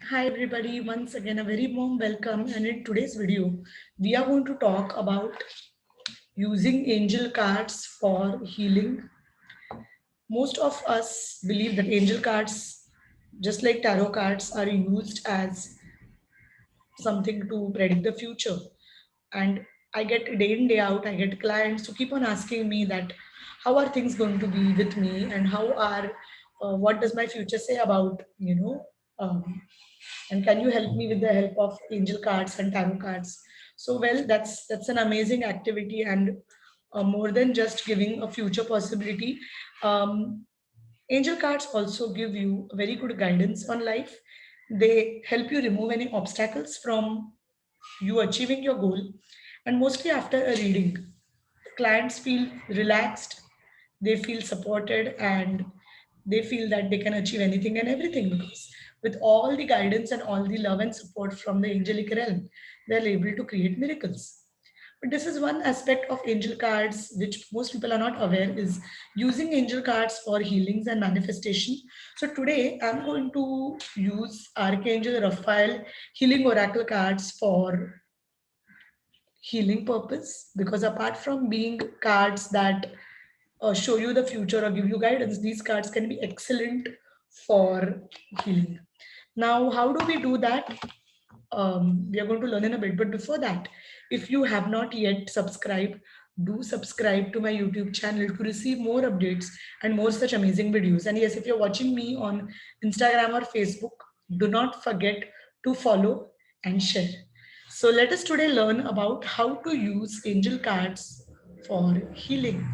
Hi everybody, once again a very warm welcome, and in today's video we are going to talk about using angel cards for healing. Most of us believe that angel cards, just like tarot cards, are used as something to predict the future. And I get day in day out, I get clients who keep on asking me that how are things going to be with me, and how are what does my future say about um, and can you help me with the help of angel cards and tarot cards. So well, that's an amazing activity, and more than just giving a future possibility, um, angel cards also give you very good guidance on life. They help you remove any obstacles from you achieving your goal. And mostly after a reading, clients feel relaxed, they feel supported, and they feel that they can achieve anything and everything, because with all the guidance and all the love and support from the angelic realm, they're able to create miracles. But this is one aspect of angel cards which most people are not aware, is using angel cards for healings and manifestation. So today I'm going to use Archangel Raphael healing oracle cards for healing purpose, because apart from being cards that show you the future or give you guidance, these cards can be excellent for healing. Now, how do we do that? We are going to learn in a bit, but before that, if you have not yet subscribed, do subscribe to my YouTube channel to receive more updates and more such amazing videos. And yes, if you're watching me on Instagram or Facebook, do not forget to follow and share. So let us today learn about how to use angel cards for healing.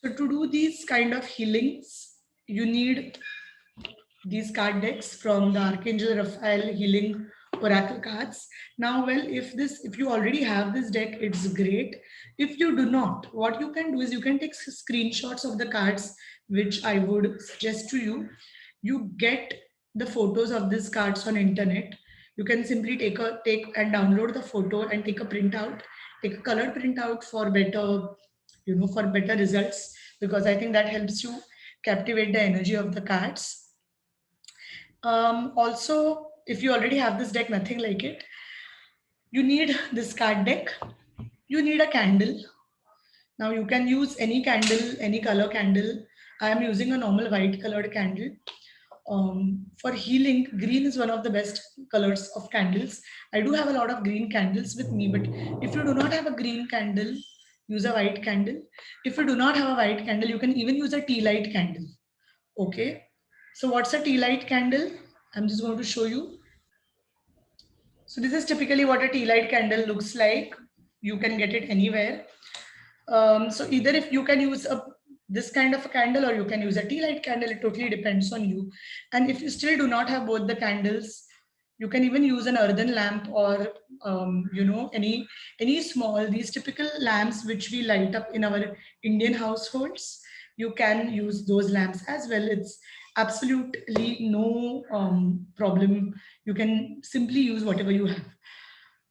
So to do these kind of healings, you need these card decks from the Archangel Raphael Healing Oracle cards. Now, well, if you already have this deck, it's great. If you do not, what you can do is you can take screenshots of the cards, which I would suggest to you. You get the photos of these cards on internet. You can simply take and download the photo and take a printout, take a color printout for better, for better results, because I think that helps you captivate the energy of the cards. Also, if you already have this deck, nothing like it, you need this card deck. You need a candle. Now you can use any candle, any color candle. I am using a normal white colored candle. For healing, green is one of the best colors of candles. I do have a lot of green candles with me, but if you do not have a green candle, use a white candle. If you do not have a white candle, you can even use a tea light candle. Okay. So what's a tea light candle? I'm just going to show you. So this is typically what a tea light candle looks like. You can get it anywhere. So either if you can use a this kind of a candle, or you can use a tea light candle, it totally depends on you. And if you still do not have both the candles, you can even use an earthen lamp, or any small, these typical lamps which we light up in our Indian households. You can use those lamps as well. It's absolutely no problem. You can simply use whatever you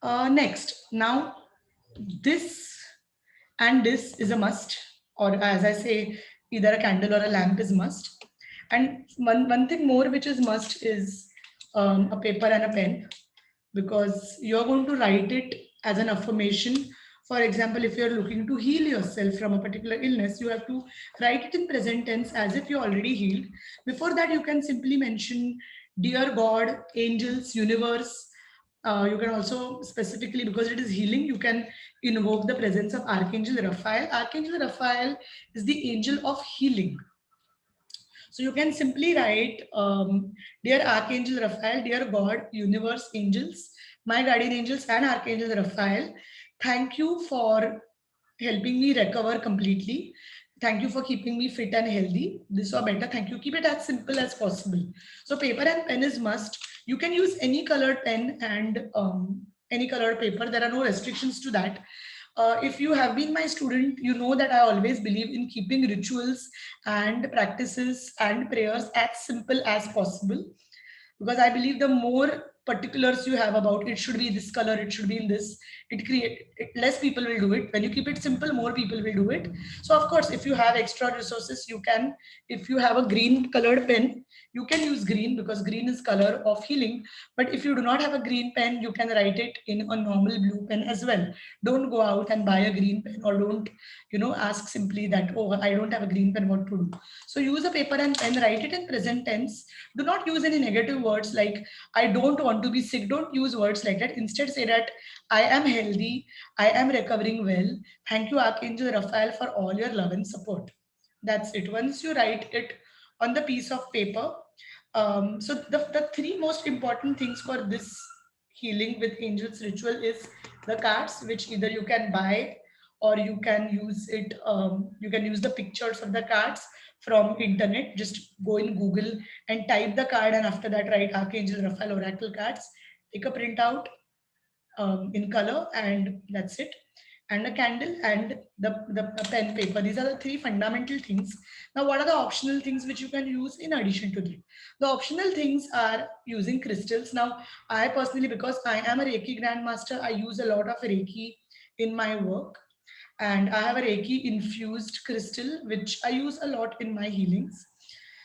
have. Next, now this and this is a must, or as I say, either a candle or a lamp is must. And one thing more which is must is a paper and a pen, because you're going to write it as an affirmation. For example, if you're looking to heal yourself from a particular illness, you have to write it in present tense as if you're already healed. Before that, you can simply mention, Dear God, angels, universe. You can also specifically, because it is healing, you can invoke the presence of Archangel Raphael. Archangel Raphael is the angel of healing. So you can simply write, Dear Archangel Raphael, dear God, universe, angels, my guardian angels, and Archangel Raphael, thank you for helping me recover completely. Thank you for keeping me fit and healthy. This or better. Thank you. Keep it as simple as possible. So paper and pen is must. You can use any colored pen and any colored paper. There are no restrictions to that. If you have been my student, you know that I always believe in keeping rituals and practices and prayers as simple as possible, because I believe the more particulars you have about it should be this color, it should be in this, less people will do it. When you keep it simple, more people will do it. So of course, if you have extra resources, you can, if you have a green colored pen, you can use green because green is color of healing. But if you do not have a green pen, you can write it in a normal blue pen as well. Don't go out and buy a green pen, or don't, ask simply that, oh, I don't have a green pen, what to do? So use a paper and pen, write it in present tense. Do not use any negative words like I don't want to be sick. Don't use words like that. Instead, say that I am healthy, I am recovering well. Thank you, Archangel Raphael, for all your love and support. That's it. Once you write it on the piece of paper, so the three most important things for this healing with angels ritual is the cards, which either you can buy or you can use it. You can use the pictures of the cards from internet. Just go in Google and type the card, and after that write Archangel Raphael Oracle cards. Take a printout in color, and that's it. And a candle and the pen paper. These are the three fundamental things. Now, what are the optional things which you can use in addition to that? The optional things are using crystals. Now, I personally, because I am a Reiki grandmaster, I use a lot of Reiki in my work. And I have a Reiki infused crystal, which I use a lot in my healings.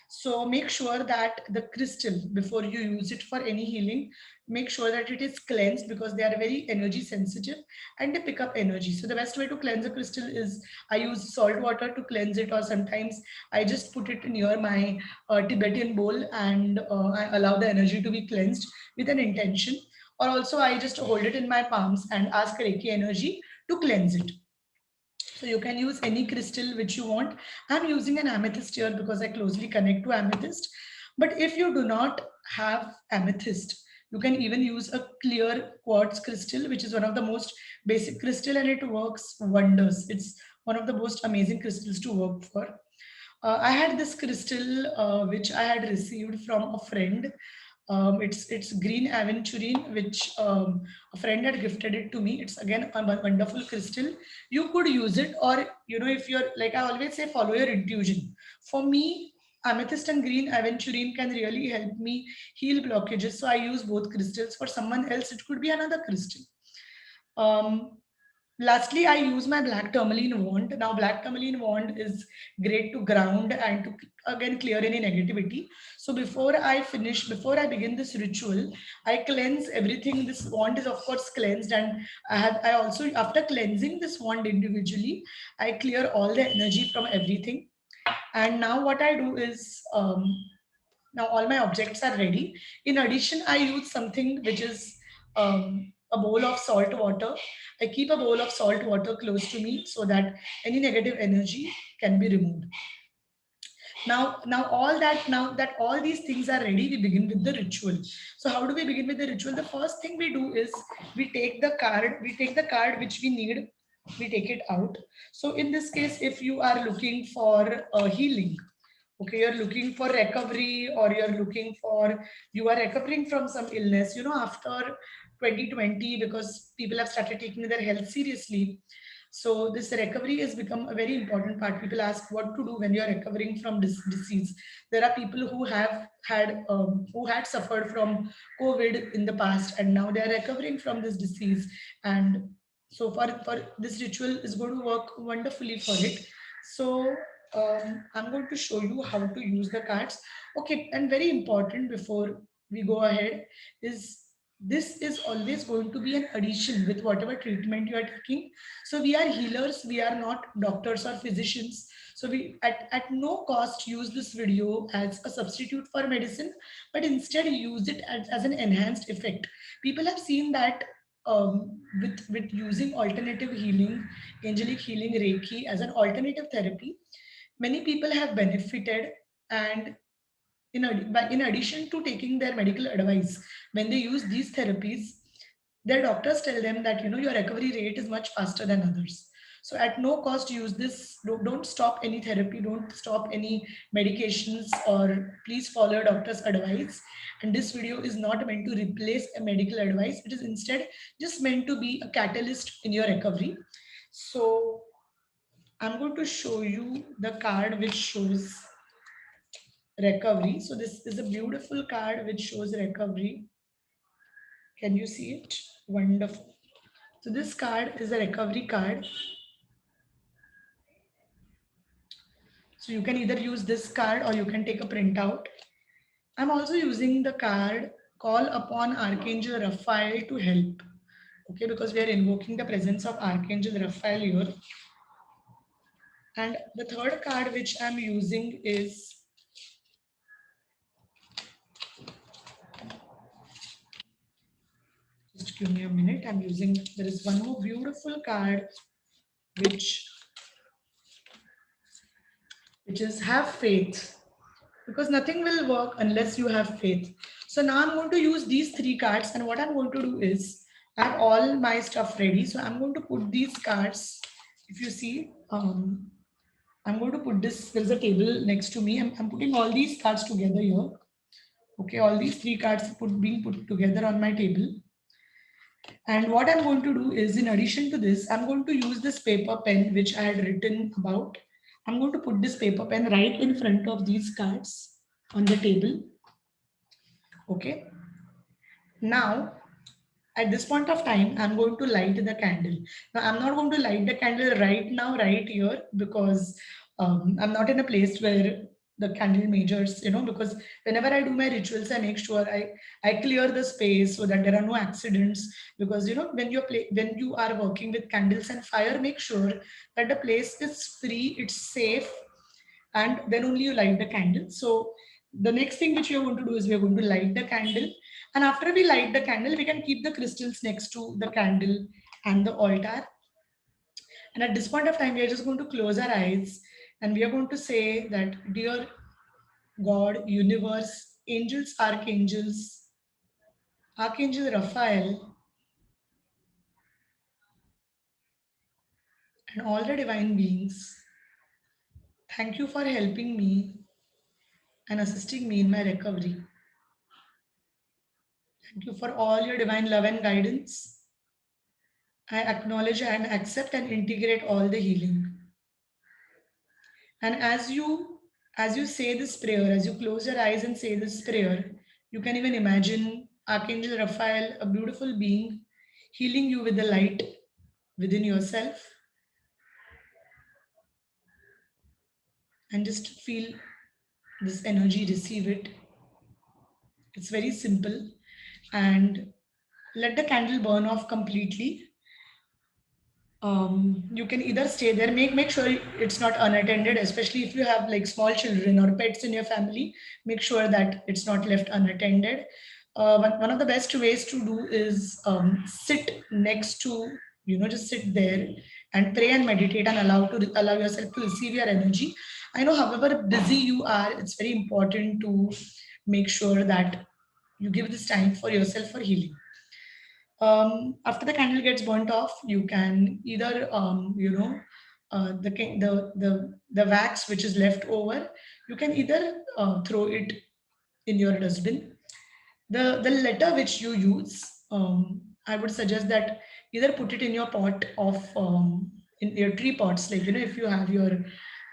So make sure that the crystal, before you use it for any healing, make sure that it is cleansed, because they are very energy sensitive and they pick up energy. So the best way to cleanse a crystal is I use salt water to cleanse it, or sometimes I just put it near my Tibetan bowl, and I allow the energy to be cleansed with an intention. Or also I just hold it in my palms and ask Reiki energy to cleanse it. So you can use any crystal which you want. I'm using an amethyst here because I closely connect to amethyst. But if you do not have amethyst, you can even use a clear quartz crystal, which is one of the most basic crystal, and it works wonders. It's one of the most amazing crystals to work for. I had this crystal which I had received from a friend. It's green aventurine, which a friend had gifted it to me. It's again a wonderful crystal. You could use it, or if you're like, I always say, follow your intuition. For me, amethyst and green aventurine can really help me heal blockages. So I use both crystals. For someone else, it could be another crystal. Um, Lastly, I use my black tourmaline wand. Now, black tourmaline wand is great to ground and to again clear any negativity. So before I begin this ritual, I cleanse everything. This wand is of course cleansed, and I also, after cleansing this wand individually, I clear all the energy from everything. And now what I do is, now all my objects are ready. In addition, I use something which is a bowl of salt water. I keep a bowl of salt water close to me so that any negative energy can be removed. Now that all these things are ready, we begin with the ritual. So how do we begin with the ritual? The first thing we do is we take the card which we need, we take it out. So in this case, if you are looking for healing, okay, you're looking for recovery, or you are recovering from some illness, after 2020, because people have started taking their health seriously. So this recovery has become a very important part. People ask what to do when you're recovering from this disease. There are people who had suffered from COVID in the past, and now they are recovering from this disease. And so for this ritual is going to work wonderfully for it. So I'm going to show you how to use the cards. Okay, and very important before we go ahead is, this is always going to be an addition with whatever treatment you are taking. So we are healers, we are not doctors or physicians. So we at no cost use this video as a substitute for medicine, but instead use it as an enhanced effect. People have seen that with using alternative healing, angelic healing, Reiki as an alternative therapy, many people have benefited. And in addition to taking their medical advice, when they use these therapies, their doctors tell them that your recovery rate is much faster than others. So at no cost use this. Don't stop any therapy, don't stop any medications, or please follow your doctor's advice. And this video is not meant to replace a medical advice, it is instead just meant to be a catalyst in your recovery. So I'm going to show you the card which shows recovery. So this is a beautiful card which shows recovery. Can you see it? Wonderful. So this card is a recovery card. So you can either use this card or you can take a printout. I'm also using the card Call upon Archangel Raphael to help. Okay, because we are invoking the presence of Archangel Raphael here. And the third card which I'm using is just give me a minute. I'm using, there is one more beautiful card which is have faith, because nothing will work unless you have faith. So now I'm going to use these three cards, and what I'm going to do is I have all my stuff ready. So I'm going to put these cards. If you see, I'm going to put this, there's a table next to me. I'm putting all these cards together here. Okay, all these three cards being put together on my table. And what I'm going to do is, in addition to this, I'm going to use this paper pen which I had written about. I'm going to put this paper pen right in front of these cards on the table. Okay. Now, at this point of time, I'm going to light the candle. Now, I'm not going to light the candle right now, right here, because I'm not in a place where the candle measures, because whenever I do my rituals, I make sure I clear the space so that there are no accidents. Because when you are working with candles and fire, make sure that the place is free, it's safe, and then only you light the candle. So the next thing which we are going to do is we are going to light the candle. And after we light the candle, we can keep the crystals next to the candle and the altar. And at this point of time, we are just going to close our eyes and we are going to say that, dear God, universe, angels, archangels, Archangel Raphael, and all the divine beings, thank you for helping me and assisting me in my recovery. Thank you for all your divine love and guidance. I acknowledge and accept and integrate all the healing. And as you say this prayer, as you close your eyes and say this prayer, you can even imagine Archangel Raphael, a beautiful being, healing you with the light within yourself. And just feel this energy, receive it. It's very simple. And let the candle burn off completely. You can either stay there, make sure it's not unattended, especially if you have like small children or pets in your family. Make sure that it's not left unattended. One of the best ways to do is sit next to, just sit there and pray and meditate and allow yourself to receive your energy. I know, however busy you are, it's very important to make sure that you give this time for yourself for healing. After the candle gets burnt off, you can either the wax which is left over, you can either throw it in your dustbin. The letter which you use, I would suggest that either put it in your pot of in your tree pots, like if you have your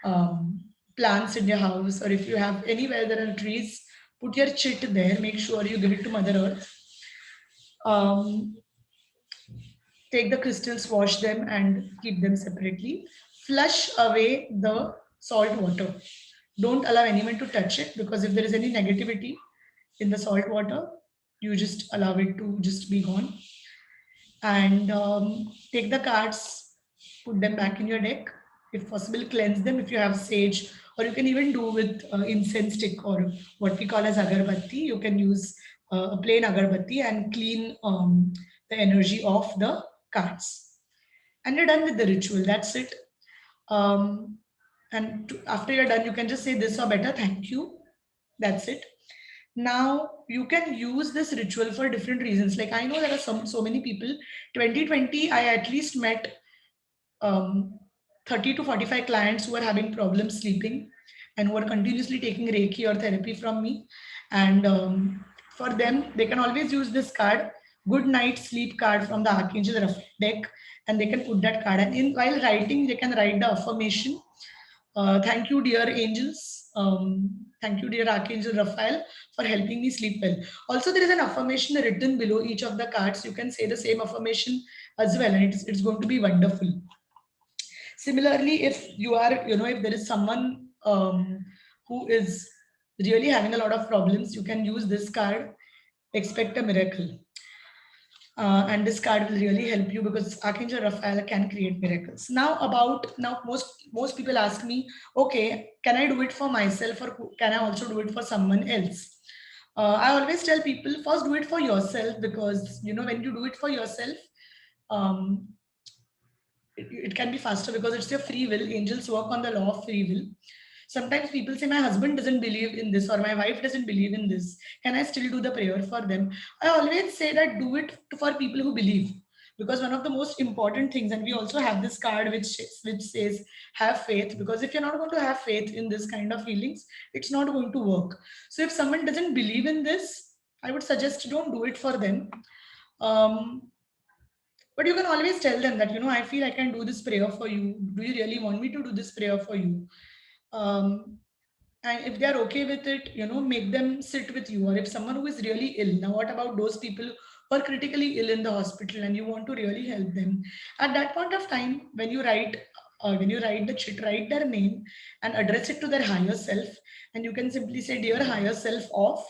um, plants in your house, or if you have anywhere there are trees, put your chit there. Make sure you give it to Mother Earth. um, Take the crystals, wash them, and keep them separately. Flush away the salt water. Don't allow anyone to touch it, because if there is any negativity in the salt water, you just allow it to just be gone. And take the cards, put them back in your deck. If possible, cleanse them if you have sage, or you can even do with incense stick, or what we call as agarbatti. You can use a plain agarbatti and clean the energy of the cards. And you're done with the ritual. That's it. After you're done, you can just say this or better, thank you. That's it. Now you can use this ritual for different reasons. Like, I know there are so many people. 2020, I at least met um, 30 to 45 clients who are having problems sleeping and who are continuously taking Reiki or therapy from me. And for them, they can always use this card, Good Night Sleep card from the Archangel Raphael deck, and they can put that card. And while writing, they can write the affirmation. Thank you, dear angels. Thank you, dear Archangel Raphael, for helping me sleep well. Also, there is an affirmation written below each of the cards. You can say the same affirmation as well, and it's going to be wonderful. Similarly, if you are, if there is someone who is really having a lot of problems, you can use this card, expect a miracle. And this card will really help you because Archangel Raphael can create miracles. Now most people ask me, okay, can I do it for myself or can I also do it for someone else? I always tell people first do it for yourself because when you do it for yourself, um, it can be faster because it's your free will. Angels work on the law of free will. Sometimes people say, my husband doesn't believe in this or my wife doesn't believe in this. Can I still do the prayer for them? I always say that do it for people who believe. Because one of the most important things, and we also have this card which says have faith, because if you're not going to have faith in this kind of feelings, it's not going to work. So if someone doesn't believe in this, I would suggest don't do it for them. Um, but you can always tell them that, I feel I can do this prayer for you. Do you really want me to do this prayer for you? And if they are okay with it, make them sit with you. Or if someone who is really ill, now what about those people who are critically ill in the hospital and you want to really help them? At that point of time, when you write the chit, write their name and address it to their higher self. And you can simply say, dear higher self of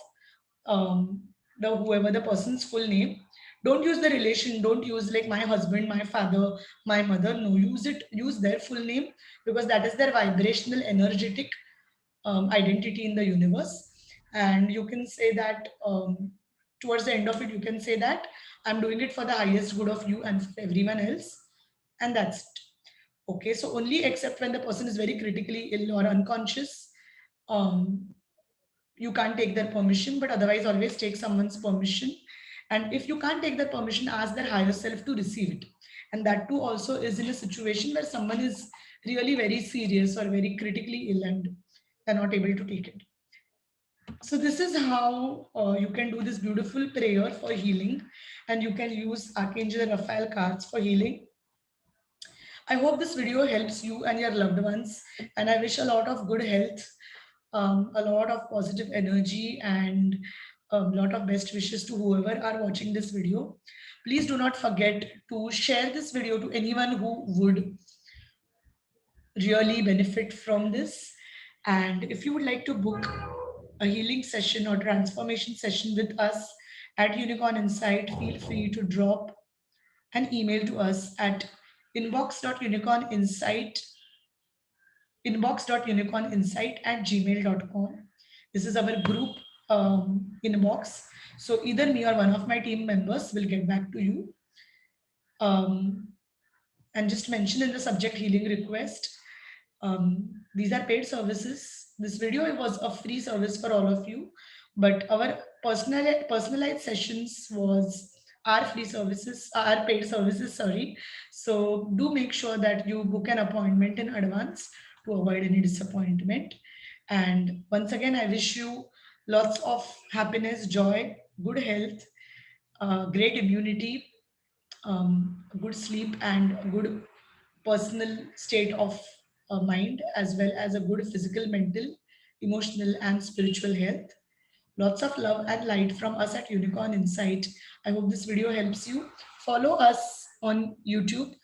um, the whoever the person's full name. Don't use the relation. Don't use like my husband, my father, my mother. No, use their full name because that is their vibrational, energetic identity in the universe. And you can say that towards the end of it, you can say that I'm doing it for the highest good of you and for everyone else. And that's it. Okay, so only except when the person is very critically ill or unconscious, um, you can't take their permission, but otherwise always take someone's permission. And if you can't take their permission, ask their higher self to receive it. And that too also is in a situation where someone is really very serious or very critically ill and they're not able to take it. So this is how you can do this beautiful prayer for healing, and you can use Archangel Raphael cards for healing. I hope this video helps you and your loved ones, and I wish a lot of good health, a lot of positive energy, and a lot of best wishes to whoever are watching this video. Please do not forget to share this video to anyone who would really benefit from this. And if you would like to book a healing session or transformation session with us at Unicorn Insight, feel free to drop an email to us at inbox.unicorninsight inbox.unicorninsight@gmail.com. This is our group inbox. So either me or one of my team members will get back to you. And just mention in the subject healing request. These are paid services. This video was a free service for all of you, but our personalized sessions was our free services, our paid services, sorry. So do make sure that you book an appointment in advance to avoid any disappointment. And once again, I wish you lots of happiness, joy, good health, great immunity, good sleep, and a good personal state of mind, as well as a good physical, mental, emotional, and spiritual health. Lots of love and light from us at Unicorn Insight. I hope this video helps you. Follow us on YouTube,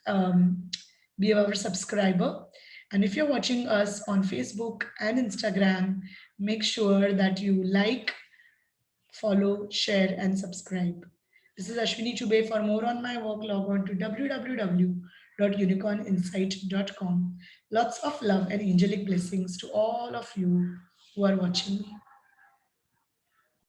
be our subscriber. And if you're watching us on Facebook and Instagram, make sure that you like, follow, share, and subscribe. This is Ashwini Chube. For more on my work, log on to www.unicorninsight.com. Lots of love and angelic blessings to all of you who are watching me.